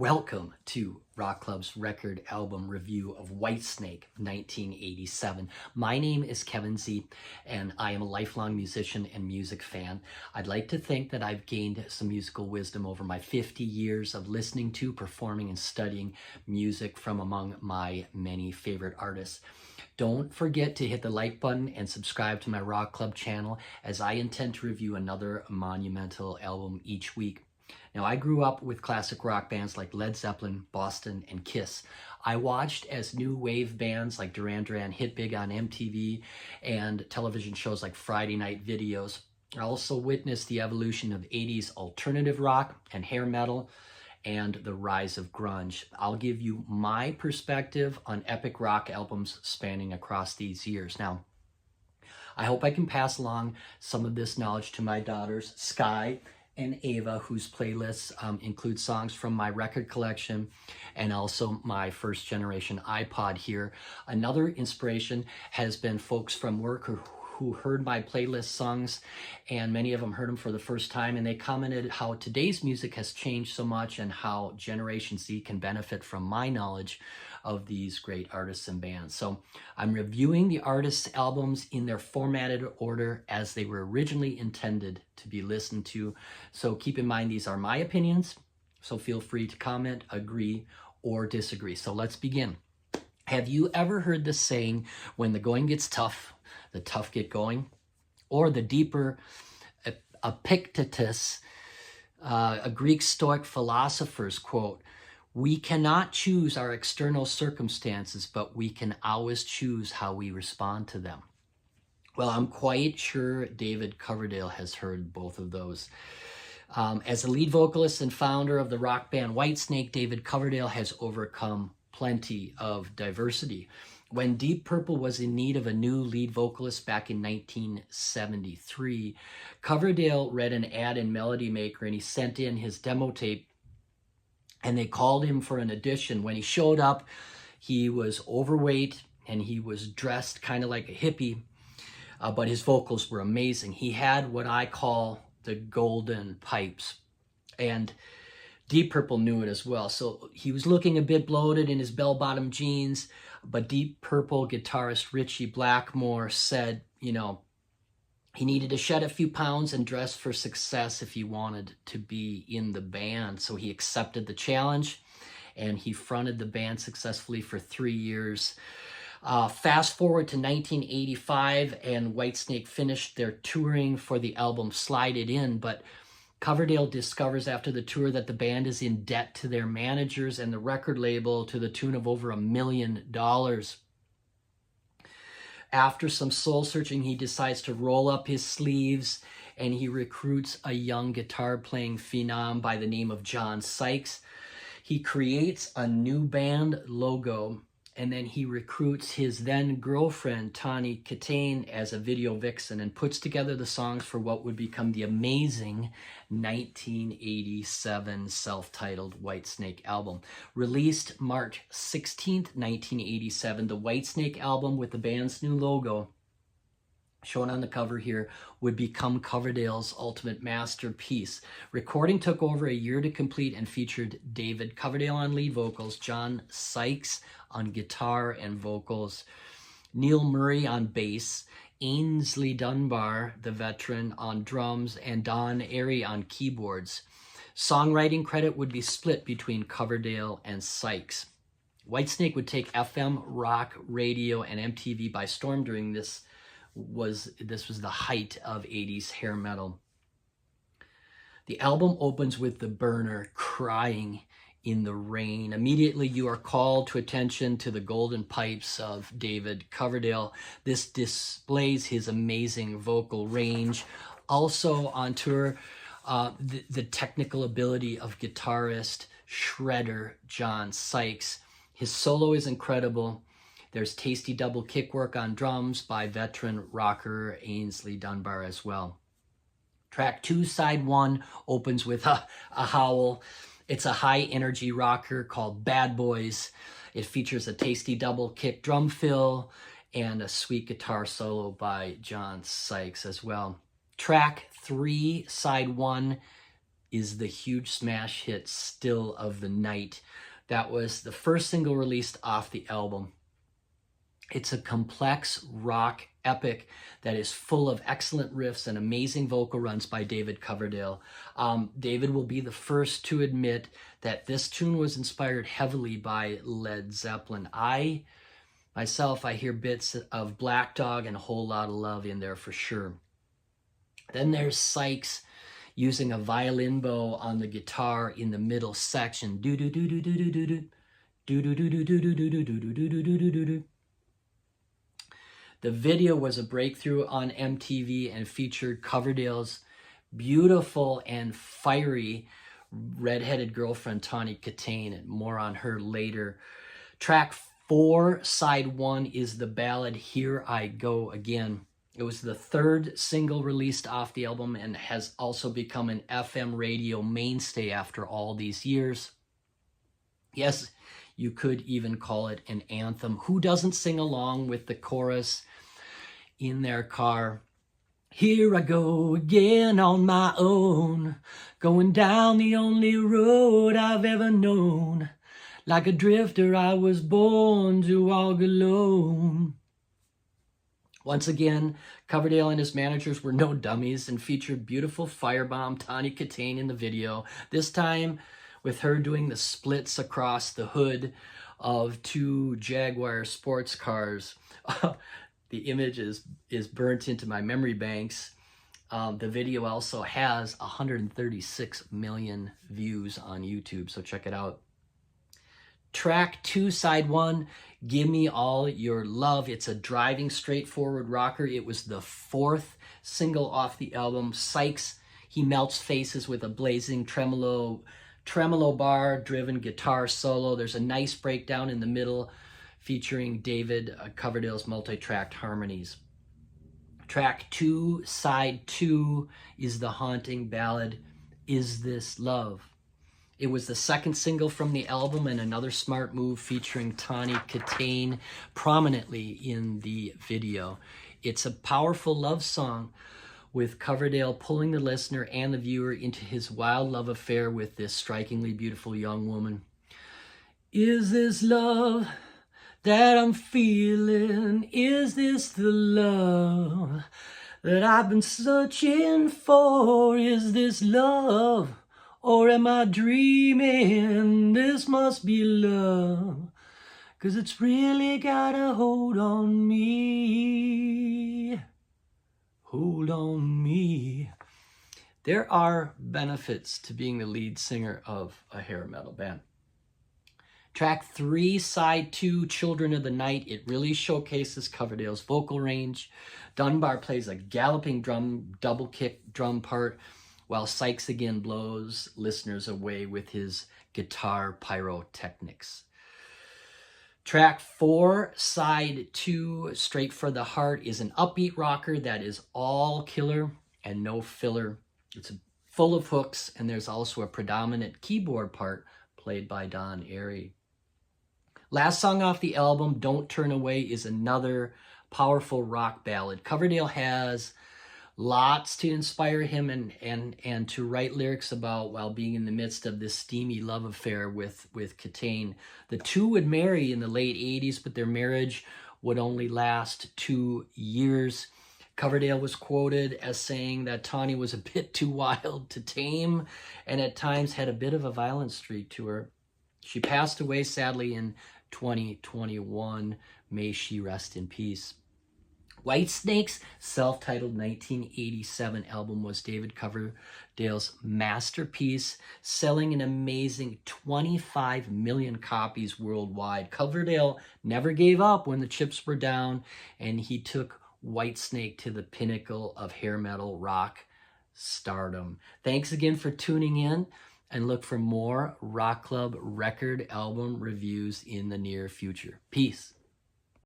Welcome to Rock Club's record album review of Whitesnake 1987. My name is Kevin Z, and I am a lifelong musician and music fan. I'd like to think that I've gained some musical wisdom over my 50 years of listening to, performing, and studying music from among my many favorite artists. Don't forget to hit the like button and subscribe to my Rock Club channel, as I intend to review another monumental album each week. Now, I grew up with classic rock bands like Led Zeppelin, Boston, and Kiss. I watched as new wave bands like Duran Duran hit big on MTV and television shows like Friday Night Videos. I also witnessed the evolution of 80s alternative rock and hair metal and the rise of grunge. I'll give you my perspective on epic rock albums spanning across these years. Now, I hope I can pass along some of this knowledge to my daughters, Sky and Ava, whose playlists include songs from my record collection and also my first generation iPod here. Another inspiration has been folks from work who heard my playlist songs, and many of them heard them for the first time, and they commented how today's music has changed so much and how Generation Z can benefit from my knowledge of these great artists and bands. So I'm reviewing the artists' albums in their formatted order as they were originally intended to be listened to. So keep in mind, these are my opinions, so feel free to comment, agree, or disagree. So let's begin. Have you ever heard the saying, when the going gets tough, the tough get going? Or the deeper Epictetus, a Greek Stoic philosopher's quote, "We cannot choose our external circumstances, but we can always choose how we respond to them." Well, I'm quite sure David Coverdale has heard both of those. As the lead vocalist and founder of the rock band Whitesnake, David Coverdale has overcome plenty of diversity. When Deep Purple was in need of a new lead vocalist back in 1973, Coverdale read an ad in Melody Maker and he sent in his demo tape, and they called him for an audition. When he showed up, he was overweight and he was dressed kind of like a hippie, but his vocals were amazing. He had what I call the golden pipes, and Deep Purple knew it as well. So he was looking a bit bloated in his bell-bottom jeans, but Deep Purple guitarist Ritchie Blackmore said, he needed to shed a few pounds and dress for success if he wanted to be in the band. So he accepted the challenge, and he fronted the band successfully for 3 years. Fast forward to 1985, and Whitesnake finished their touring for the album Slide It In, but Coverdale discovers after the tour that the band is in debt to their managers and the record label to the tune of over $1 million. After some soul searching, he decides to roll up his sleeves, and he recruits a young guitar playing phenom by the name of John Sykes. He creates a new band logo, and then he recruits his then girlfriend, Tawny Katane, as a video vixen and puts together the songs for what would become the amazing 1987 self-titled Whitesnake album. Released March 16th, 1987, the Whitesnake album with the band's new logo, shown on the cover here, would become Coverdale's ultimate masterpiece. Recording took over a year to complete and featured David Coverdale on lead vocals, John Sykes on guitar and vocals, Neil Murray on bass, Ainsley Dunbar, the veteran, on drums, and Don Airey on keyboards. Songwriting credit would be split between Coverdale and Sykes. Whitesnake would take FM, rock, radio, and MTV by storm during this was the height of 80s hair metal. The album opens with the burner crying in the rain. Immediately you are called to attention to the golden pipes of David Coverdale. This displays his amazing vocal range. Also on tour, the technical ability of guitarist shredder John Sykes. His solo is incredible. There's tasty double kick work on drums by veteran rocker Ainsley Dunbar as well. Track 2, side 1, opens with a howl. It's a high-energy rocker called Bad Boys. It features a tasty double kick drum fill and a sweet guitar solo by John Sykes as well. Track 3, side 1, is the huge smash hit Still of the Night. That was the first single released off the album. It's a complex rock epic that is full of excellent riffs and amazing vocal runs by David Coverdale. David will be the first to admit that this tune was inspired heavily by Led Zeppelin. I hear bits of Black Dog and a Whole Lot of Love in there for sure. Then there's Sykes using a violin bow on the guitar in the middle section. Do do do do do do do do do do do do do do do do do do do do. The video was a breakthrough on MTV and featured Coverdale's beautiful and fiery redheaded girlfriend, Tawny Kitaen, and more on her later. Track 4, side 1, is the ballad Here I Go Again. It was the third single released off the album and has also become an FM radio mainstay after all these years. Yes, you could even call it an anthem. Who doesn't sing along with the chorus in their car? Here I go again on my own, going down the only road I've ever known. Like a drifter I was born to walk alone. Once again, Coverdale and his managers were no dummies and featured beautiful firebomb Tawny Kitaen in the video, this time with her doing the splits across the hood of 2 Jaguar sports cars. The image is burnt into my memory banks. The video also has 136 million views on YouTube, so check it out. Track 2, side 1, Give Me All Your Love. It's a driving, straightforward rocker. It was the 4th single off the album. Sykes, he melts faces with a blazing tremolo bar-driven guitar solo. There's a nice breakdown in the middle featuring David Coverdale's multi-tracked harmonies. Track 2, side 2, is the haunting ballad, Is This Love? It was the 2nd single from the album and another smart move featuring Tawny Kitaen prominently in the video. It's a powerful love song with Coverdale pulling the listener and the viewer into his wild love affair with this strikingly beautiful young woman. Is this love that I'm feeling? Is this the love that I've been searching for? Is this love? Or am I dreaming? This must be love, 'cause it's really got a hold on me. Hold on me. There are benefits to being the lead singer of a hair metal band. Track 3, side 2, Children of the Night. It really showcases Coverdale's vocal range. Dunbar plays a galloping double kick drum part, while Sykes again blows listeners away with his guitar pyrotechnics. Track 4, side 2, Straight for the Heart, is an upbeat rocker that is all killer and no filler. It's full of hooks, and there's also a predominant keyboard part played by Don Airey. Last song off the album, Don't Turn Away, is another powerful rock ballad. Coverdale has lots to inspire him and to write lyrics about while being in the midst of this steamy love affair with Kitaen. The two would marry in the late 80s, but their marriage would only last 2 years. Coverdale was quoted as saying that Tawny was a bit too wild to tame and at times had a bit of a violent streak to her. She passed away sadly in 2021. May she rest in peace. Whitesnake's self-titled 1987 album was David Coverdale's masterpiece, selling an amazing 25 million copies worldwide. Coverdale never gave up when the chips were down, and he took Whitesnake to the pinnacle of hair metal rock stardom. Thanks again for tuning in, and look for more Rokk Club record album reviews in the near future. Peace.